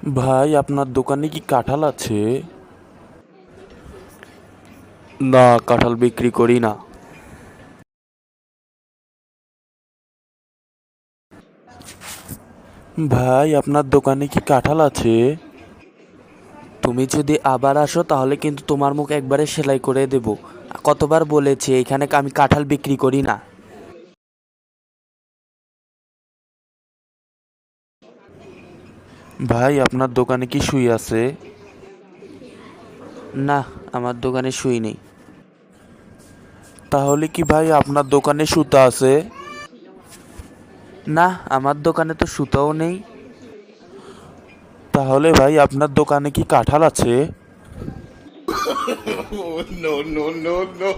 ভাই আপনার দোকানে কি কাঁঠাল আছে? না, কাঁঠাল বিক্রি করি না। ভাই আপনার দোকানে কি কাঁঠাল আছে? তুমি যদি আবার আসো তাহলে কিন্তু তোমার মুখ একবারে সেলাই করে দেব। কতবার বলেছি এখানে আমি কাঁঠাল বিক্রি করি না। ভাই আপনার দোকানে কি সুই আছে? না, আমার দোকানে সুই নেই। তাহলে কি ভাই আপনার দোকানে সুতা আছে? না, আমার দোকানে তো সুতাও নেই। তাহলে ভাই আপনার দোকানে কি কাঁঠাল আছে? No, no, no, no.